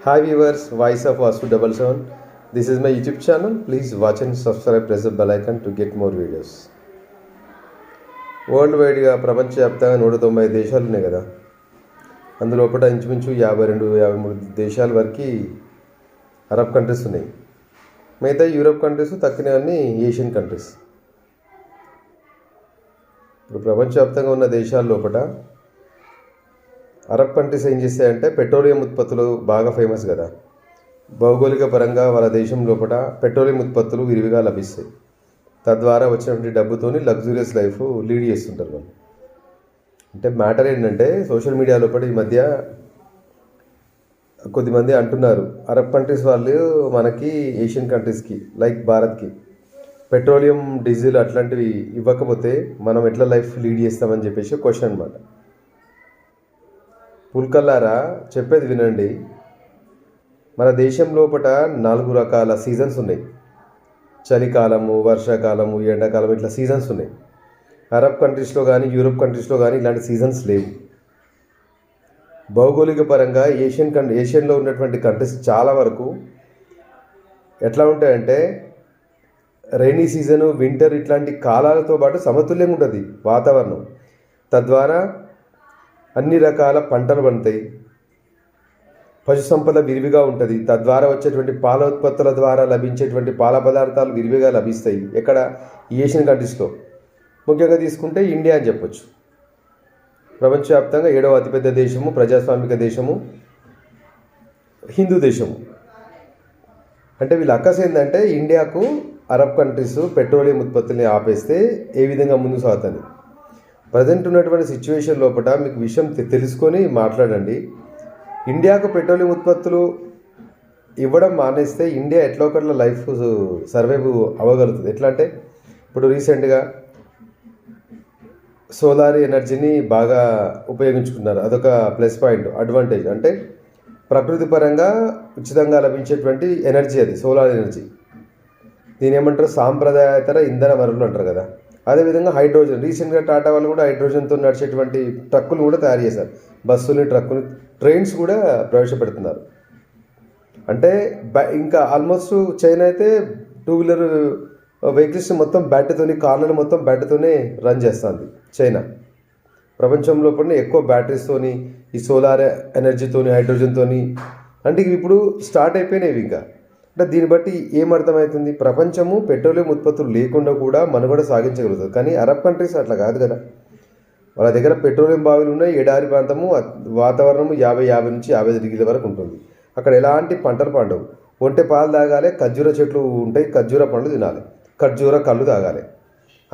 Hi viewers, Voice of Vasu 77. This is my YouTube channel. Please watch and subscribe, press the bell icon to get more videos. World వైడ్గా ప్రపంచవ్యాప్తంగా 190 దేశాలు ఉన్నాయి కదా. అందులోపట ఇంచుమించు 52-53 దేశాల వరకు అరబ్ కంట్రీస్ ఉన్నాయి. మిగతా యూరోప్ కంట్రీస్, తక్కినవన్నీ ఏషియన్ కంట్రీస్. ఇప్పుడు ప్రపంచవ్యాప్తంగా ఉన్న దేశాల లోపల అరబ్ కంట్రీస్ ఏం చేస్తాయంటే పెట్రోలియం ఉత్పత్తులు బాగా ఫేమస్ కదా. భౌగోళిక పరంగా వాళ్ళ దేశం లోపల పెట్రోలియం ఉత్పత్తులు విరివిగా లభిస్తాయి. తద్వారా వచ్చినటువంటి డబ్బుతోని లగ్జూరియస్ లైఫ్ లీడ్ చేస్తుంటారు వాళ్ళు. అంటే మ్యాటర్ ఏంటంటే సోషల్ మీడియా లోపల ఈ మధ్య కొద్దిమంది అంటున్నారు, అరబ్ కంట్రీస్ వాళ్ళు మనకి ఏషియన్ కంట్రీస్కి లైక్ భారత్కి పెట్రోలియం, డీజిల్ అట్లాంటివి ఇవ్వకపోతే మనం ఎట్లా లైఫ్ లీడ్ చేస్తామని చెప్పేసి క్వశ్చన్ అనమాట. పుల్కల్లారా చెప్పేది వినండి. మన దేశం లోపల 4 రకాల సీజన్స్ ఉన్నాయి. చలికాలము, వర్షాకాలము, ఎండాకాలం, ఇట్లా సీజన్స్ ఉన్నాయి. అరబ్ కంట్రీస్లో కానీ యూరోప్ కంట్రీస్లో కానీ ఇలాంటి సీజన్స్ లేవు. భౌగోళిక పరంగా ఏషియన్లో ఉన్నటువంటి కంట్రీస్ చాలా వరకు ఎట్లా ఉంటాయంటే రైనీ సీజను, వింటర్ ఇట్లాంటి కాలాలతో పాటు సమతుల్యంగా ఉంటుంది వాతావరణం. తద్వారా అన్ని రకాల పంటలు పండుతాయి, పశు సంపద విరివిగా ఉంటుంది. తద్వారా వచ్చేటువంటి పాల ఉత్పత్తుల ద్వారా లభించేటువంటి పాల పదార్థాలు విరివిగా లభిస్తాయి. ఎక్కడ ఏషియన్ కంట్రీస్లో ముఖ్యంగా తీసుకుంటే ఇండియా అని చెప్పొచ్చు. ప్రపంచవ్యాప్తంగా 7వ అతిపెద్ద దేశము, ప్రజాస్వామిక దేశము, హిందూ దేశము. అంటే వీళ్ళ అక్కస్ ఏంటంటే ఇండియాకు అరబ్ కంట్రీస్ పెట్రోలియం ఉత్పత్తుల్ని ఆపేస్తే ఏ విధంగా ముందుకు సాగుతుంది. ప్రజెంట్ ఉన్నటువంటి సిచ్యువేషన్ లోపల మీకు విషయం తెలుసుకొని మాట్లాడండి. ఇండియాకు పెట్రోలియం ఉత్పత్తులు ఇవ్వడం మానేస్తే ఇండియా ఎట్లా ఒకట్లా లైఫ్ సర్వైవ్ అవ్వగలుగుతుంది. ఎట్లా అంటే ఇప్పుడు రీసెంట్గా సోలార్ ఎనర్జీని బాగా ఉపయోగించుకున్నారు. అదొక ప్లస్ పాయింట్, అడ్వాంటేజ్. అంటే ప్రకృతి పరంగా ఉచితంగా లభించేటువంటి ఎనర్జీ అది సోలార్ ఎనర్జీ. దీని ఏమంటారు, సాంప్రదాయేతర ఇంధన వనరులు అంటారు కదా. అదేవిధంగా హైడ్రోజన్, రీసెంట్గా టాటా వాళ్ళు కూడా హైడ్రోజన్తో నడిచేటువంటి ట్రక్కులు కూడా తయారు చేశారు. బస్సులు, ట్రక్కులు, ట్రైన్స్ కూడా ప్రవేశపెడుతున్నారు. అంటే ఇంకా ఆల్మోస్ట్ చైనా అయితే 2 వీలర్ వెహికల్స్ మొత్తం బ్యాటరీతోని, కార్లను మొత్తం బ్యాటరీతోనే రన్ చేస్తుంది చైనా. ప్రపంచంలో కూడా ఎక్కువ బ్యాటరీస్తోని, ఈ సోలార్ ఎనర్జీతోని, హైడ్రోజన్తోని అంటే ఇప్పుడు స్టార్ట్ అయిపోయినాయి ఇంకా. అంటే దీన్ని బట్టి ఏమర్థమవుతుంది, ప్రపంచము పెట్రోలియం ఉత్పత్తులు లేకుండా కూడా మనుగడ సాగించగలుగుతుంది. కానీ అరబ్ కంట్రీస్ అట్లా కాదు కదా. వాళ్ళ దగ్గర పెట్రోలియం బావిలు ఉన్నాయి, ఎడారి ప్రాంతము, వాతావరణము 50 నుంచి 55 డిగ్రీల వరకు ఉంటుంది. అక్కడ ఎలాంటి పంటలు పండవు. ఒంటె పాలు తాగాలి, ఖర్జూర చెట్లు ఉంటాయి, ఖర్జూర పండ్లు తినాలి, ఖర్జూర కళ్ళు తాగాలి,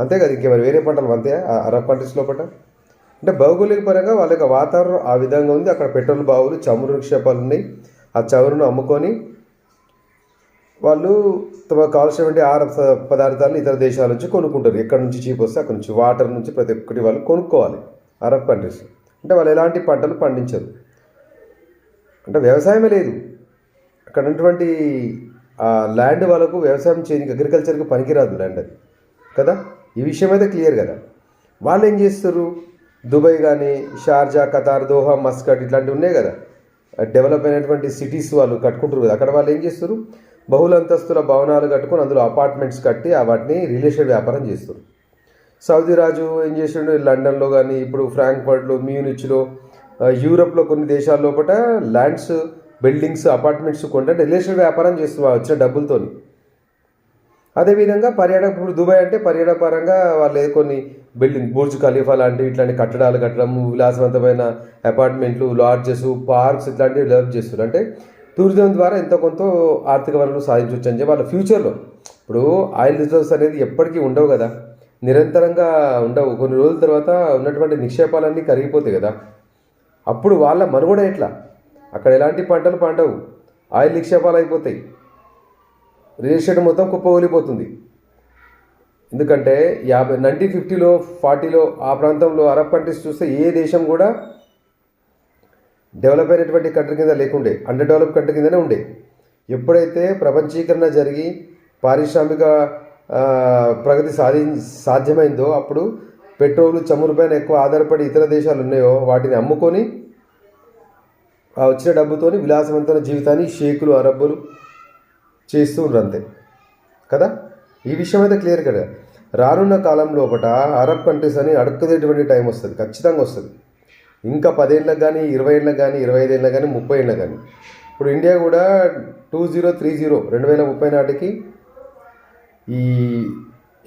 అంతే కదా. ఇంకేమైనా వేరే పంటలు అంతే అరబ్ కంట్రీస్ లోపల. అంటే భౌగోళిక పరంగా వాళ్ళ యొక్క వాతావరణం ఆ విధంగా ఉంది. అక్కడ పెట్రోల్ బావులు, చమురు నిక్షేపాలు ఉన్నాయి. ఆ చమురును అమ్ముకొని వాళ్ళు తమకు కావాల్సినటువంటి ఆహార పదార్థాలను ఇతర దేశాల నుంచి కొనుక్కుంటారు. ఎక్కడి నుంచి చీప్ వస్తే అక్కడి నుంచి, వాటర్ నుంచి ప్రతి ఒక్కటి వాళ్ళు కొనుక్కోవాలి. అరబ్ కంట్రీస్ అంటే వాళ్ళు ఎలాంటి పంటలు పండించరు. అంటే వ్యవసాయమే లేదు అక్కడ ఉన్నటువంటి ల్యాండ్. వాళ్ళకు వ్యవసాయం చేయడానికి, అగ్రికల్చర్కి పనికిరాదు ల్యాండ్ అది కదా. ఈ విషయం అయితే క్లియర్ కదా. వాళ్ళు ఏం చేస్తారు, దుబాయ్ కానీ, షార్జా, ఖతార్, దోహా, మస్కట్ ఇట్లాంటివి ఉన్నాయి కదా, డెవలప్ అయినటువంటి సిటీస్ వాళ్ళు కట్టుకుంటారు కదా. అక్కడ వాళ్ళు ఏం చేస్తారు, బహుళ అంతస్తుల భవనాలు కట్టుకొని అందులో అపార్ట్మెంట్స్ కట్టి వాటిని రియల్ ఎస్టేట్ వ్యాపారం చేస్తారు. సౌదీ రాజు ఏం చేసిండు, లండన్లో కానీ, ఇప్పుడు ఫ్రాంక్ఫర్ట్లో, మ్యూనిచ్లో, యూరోప్లో కొన్ని దేశాల లోపల ల్యాండ్స్, బిల్డింగ్స్, అపార్ట్మెంట్స్ కొంటే రియల్ ఎస్టేట్ వ్యాపారం చేస్తున్నారు వచ్చిన డబ్బులతో. అదేవిధంగా పర్యాటక, ఇప్పుడు దుబాయ్ అంటే పర్యాటక పరంగా వాళ్ళు కొన్ని బిల్డింగ్, బుర్జ్ ఖలీఫా లాంటివి ఇట్లాంటి కట్టడాలు కట్టడం, విలాసవంతమైన అపార్ట్మెంట్లు, లాడ్జెస్, పార్క్స్ ఇట్లాంటివి డెవలప్ చేస్తారు. అంటే టూరిజం ద్వారా ఎంతో కొంత ఆర్థిక వనరులు సాధించవచ్చు అని చెప్పి వాళ్ళ ఫ్యూచర్లో. ఇప్పుడు ఆయిల్ రిజర్వ్స్ అనేది ఎప్పటికీ ఉండవు కదా, నిరంతరంగా ఉండవు. కొన్ని రోజుల తర్వాత ఉన్నటువంటి నిక్షేపాలన్నీ కరిగిపోతాయి కదా. అప్పుడు వాళ్ళ మనుగడ ఎట్లా, అక్కడ ఎలాంటి పంటలు పండవు, ఆయిల్ నిక్షేపాలు అయిపోతాయి, రియల్ ఎస్టేట్ మొత్తం కుప్పగూలిపోతుంది. ఎందుకంటే 1950లో 40లో ఆ ప్రాంతంలో అరబ్ కంట్రీస్ చూస్తే ఏ దేశం కూడా డెవలప్ అయినటువంటి కంట్రీ కింద లేకుండే, అండర్ డెవలప్ కంట్రీ కిందనే ఉండే. ఎప్పుడైతే ప్రపంచీకరణ జరిగి పారిశ్రామిక ప్రగతి సాధ్యమైందో అప్పుడు పెట్రోలు, చమురు పైన ఎక్కువ ఆధారపడి ఇతర దేశాలు ఉన్నాయో వాటిని అమ్ముకొని ఆ వచ్చిన డబ్బుతోని విలాసవంతమైన జీవితాన్ని షేకులు అరబ్బులు చేస్తూ ఉండరు అంతే కదా. ఈ విషయం అయితే క్లియర్ కదా. రానున్న కాలం లోపల అరబ్ కంట్రీస్ అని అడుక్కునేటువంటి టైం వస్తుంది, ఖచ్చితంగా వస్తుంది. ఇంకా 10 ఏళ్ళకి కానీ 20 ఏళ్ళకి కానీ 25 ఏళ్ళకి కానీ 30 ఏళ్ళకి కానీ. ఇప్పుడు ఇండియా కూడా 2030 నాటికి ఈ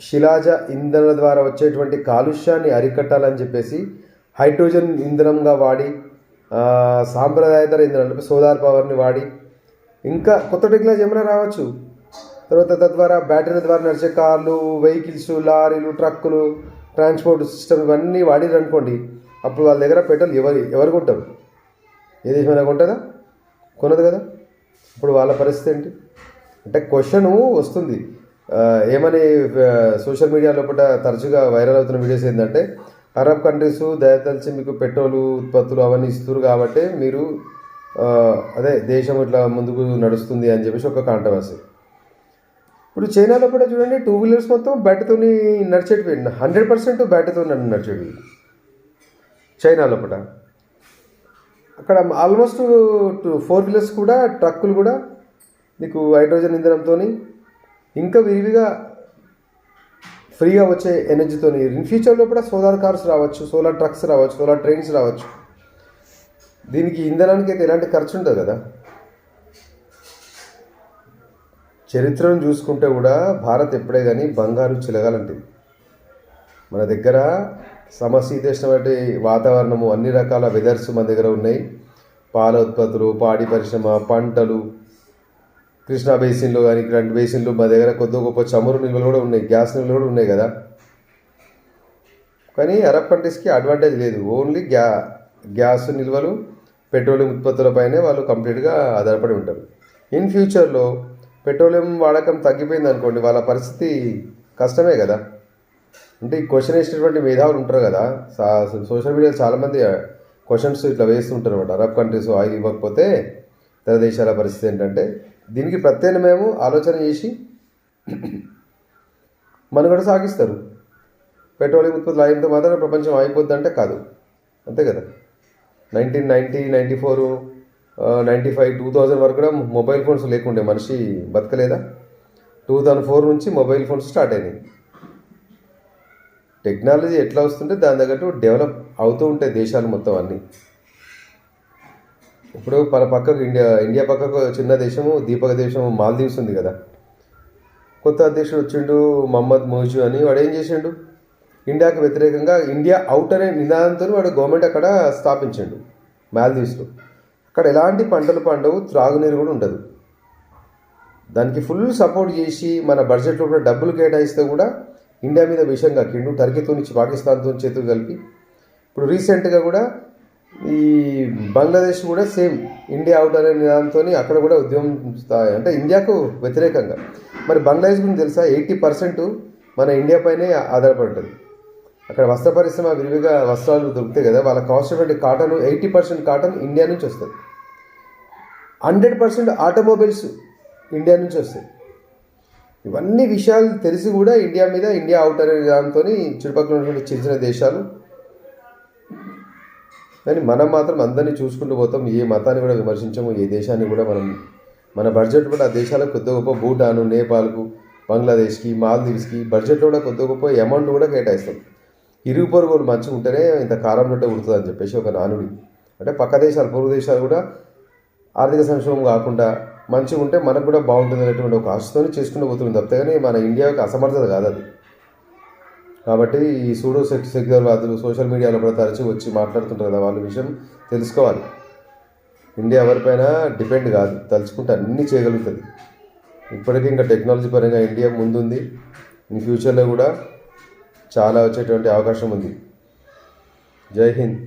శిలాజ ఇంధనాల ద్వారా వచ్చేటువంటి కాలుష్యాన్ని అరికట్టాలని చెప్పేసి హైడ్రోజన్ ఇంధనంగా వాడి సాంప్రదాయేతర ఇంధనాలు సోలార్ పవర్ని వాడి ఇంకా కొత్త టెక్నాలజీ ఏమైనా రావచ్చు. తర్వాత తద్వారా బ్యాటరీ ద్వారా నడిచే కార్లు, వెహికల్స్, లారీలు, ట్రక్కులు, ట్రాన్స్పోర్ట్ సిస్టమ్ ఇవన్నీ వాడిరు అనుకోండి. అప్పుడు వాళ్ళ దగ్గర పెట్రోల్ ఎవరు కొంటారు? ఏ దేశమైనా కొంటుందా? కొనదు కదా. ఇప్పుడు వాళ్ళ పరిస్థితి ఏంటి అంటే క్వశ్చన్ వస్తుంది. ఏమని సోషల్ మీడియా లోపల తరచుగా వైరల్ అవుతున్న వీడియోస్ ఏంటంటే అరబ్ కంట్రీస్ దయతలిచి మీకు పెట్రోలు ఉత్పత్తులు అవన్నీ ఇస్తారు కాబట్టి మీరు అదే దేశం ఇట్లా ముందుకు నడుస్తుంది అని చెప్పేసి ఒక కాంట్రవర్సీ. ఇప్పుడు చైనాలో కూడా చూడండి 2 వీలర్స్ మొత్తం బ్యాటరీతో నడిచేటివి, 100% బ్యాటరీతో నడిచేటివి చైనా లోపల. అక్కడ ఆల్మోస్ట్ 4 వీలర్స్ కూడా, ట్రక్కులు కూడా నీకు హైడ్రోజన్ ఇంధనంతో ఇంకా విరివిగా ఫ్రీగా వచ్చే ఎనర్జీతో ఇన్ ఫ్యూచర్లో కూడా సోలార్ కార్స్ రావచ్చు, సోలార్ ట్రక్స్ రావచ్చు, సోలార్ ట్రైన్స్ రావచ్చు. దీనికి ఇంధనానికి అయితే ఎలాంటి ఖర్చు ఉండదు కదా. చరిత్రను చూసుకుంటే కూడా భారత్ ఎప్పుడే కానీ బంగారు చిలగాలంటిది. మన దగ్గర సమశీతోష్ణమైన వాతావరణము, అన్ని రకాల వెదర్స్ మన దగ్గర ఉన్నాయి. పాల ఉత్పత్తులు, పాడి పరిశ్రమ, పంటలు, కృష్ణా బేసిన్లో కానీ ఇలాంటి బేసిన్లు మా దగ్గర కొద్ది గొప్ప చమురు నిల్వలు కూడా ఉన్నాయి, గ్యాస్ నిల్వలు కూడా ఉన్నాయి కదా. కానీ అరబ్ కంట్రీస్కి అడ్వాంటేజ్ లేదు. ఓన్లీ గ్యాస్ నిల్వలు, పెట్రోలియం ఉత్పత్తులపైనే వాళ్ళు కంప్లీట్గా ఆధారపడి ఉంటారు. ఇన్ ఫ్యూచర్లో పెట్రోలియం వాడకం తగ్గిపోయింది అనుకోండి, వాళ్ళ పరిస్థితి కష్టమే కదా. అంటే ఈ క్వశ్చన్ వేసినటువంటి మేధావులు ఉంటారు కదా, సోషల్ మీడియాలో చాలామంది క్వశ్చన్స్ ఇట్లా వేస్తుంటారు అనమాట. అరబ్ కంట్రీస్ ఆయిల్ ఇవ్వకపోతే ఇతర దేశాల పరిస్థితి ఏంటంటే, దీనికి ప్రత్యామ్నాయం ఆలోచన చేసి మనుగడ సాగిస్తారు. పెట్రోలియం ఉత్పత్తులు ఆయిల్తో మాత్రం ప్రపంచం అయిపోద్ది అంటే కాదు, అంతే కదా. 1990, 94, 95, 2000 వరకు కూడా మొబైల్ ఫోన్స్ లేకుండే మనిషి బతకలేదా. 2004 నుంచి మొబైల్ ఫోన్స్ స్టార్ట్ అయినాయి. టెక్నాలజీ ఎట్లా వస్తుంటే దాని తగ్గట్టు డెవలప్ అవుతూ ఉంటాయి దేశాలు మొత్తం అన్నీ. ఇప్పుడు మన పక్కకు ఇండియా పక్కకు చిన్న దేశము, దీపక దేశము మాల్దీవ్స్ ఉంది కదా. కొత్త అధ్యక్షుడు వచ్చిండు మహమ్మద్ మోజు అని. వాడు ఏం చేసిండు, ఇండియాకు వ్యతిరేకంగా ఇండియా అవుట్ అనే నినాదంతో వాడు గవర్నమెంట్ అక్కడ స్థాపించిండు మాల్దీవ్స్లో. అక్కడ ఎలాంటి పంటలు పండవు, త్రాగునీరు కూడా ఉండదు. దానికి ఫుల్ సపోర్ట్ చేసి మన బడ్జెట్లో కూడా డబ్బులు కేటాయిస్తే కూడా ఇండియా మీద విషయం కక్కిండు. టర్కీతో నుంచి పాకిస్తాన్తో చేతులు కలిపి. ఇప్పుడు రీసెంట్గా కూడా ఈ బంగ్లాదేశ్ కూడా సేమ్ ఇండియా అవుట్ అనే నిదానంతో అక్కడ కూడా ఉద్యమం అంటే ఇండియాకు వ్యతిరేకంగా. మరి బంగ్లాదేశ్ గురించి తెలుసా, 80% మన ఇండియా పైనే ఆధారపడి ఉంటుంది. అక్కడ వస్త్ర పరిశ్రమ విరివిగా వస్త్రాలు దొరుకుతాయి కదా, వాళ్ళ కాస్ట్ కాటన్ 80% కాటన్ ఇండియా నుంచి వస్తుంది. 100% ఆటోమొబైల్స్ ఇండియా నుంచి వస్తాయి. ఇవన్నీ విషయాలు తెలిసి కూడా ఇండియా అవుట్ అనే దాంతో చుట్టుపక్కల ఉన్నటువంటి చిన్న చిన్న దేశాలు. కానీ మనం మాత్రం అందరినీ చూసుకుంటూ పోతాం, ఏ మతాన్ని కూడా విమర్శించము, ఏ దేశాన్ని కూడా మన బడ్జెట్ కూడా ఆ దేశాలకు కొద్ది గొప్ప భూటాను, నేపాల్కు, బంగ్లాదేశ్కి, మాల్దీవ్స్కి బడ్జెట్లో కూడా కొద్ది గొప్ప అమౌంట్ కూడా కేటాయిస్తాం. ఇరుగు పొరుగులు మంచిగా ఉంటేనే ఇంత కారం రొట్టె ఉడుతుంది అని చెప్పేసి ఒక నానుడి. అంటే పక్క దేశాలు, పొరుగు దేశాలు కూడా ఆర్థిక సంక్షోభం కాకుండా మంచిగా ఉంటే మనకు కూడా బాగుంటుంది అనేటువంటి ఒక ఆశతో చేసుకుంటూ పోతుంది తప్పితే కానీ మన ఇండియా యొక్క అసమర్థత కాదు అది. కాబట్టి ఈ సూడో సెక్యులర్వాదులు సోషల్ మీడియాలో కూడా తరచూ వచ్చి మాట్లాడుతుంటారు కదా, వాళ్ళ విషయం తెలుసుకోవాలి. ఇండియా ఎవరిపైన డిపెండ్ కాదు, తలుచుకుంటే అన్నీ చేయగలుగుతుంది. ఇప్పటికీ ఇంకా టెక్నాలజీ పరంగా ఇండియా ముందుంది. ఇన్ ఫ్యూచర్లో కూడా చాలా వచ్చేటువంటి అవకాశం ఉంది. జై హింద్.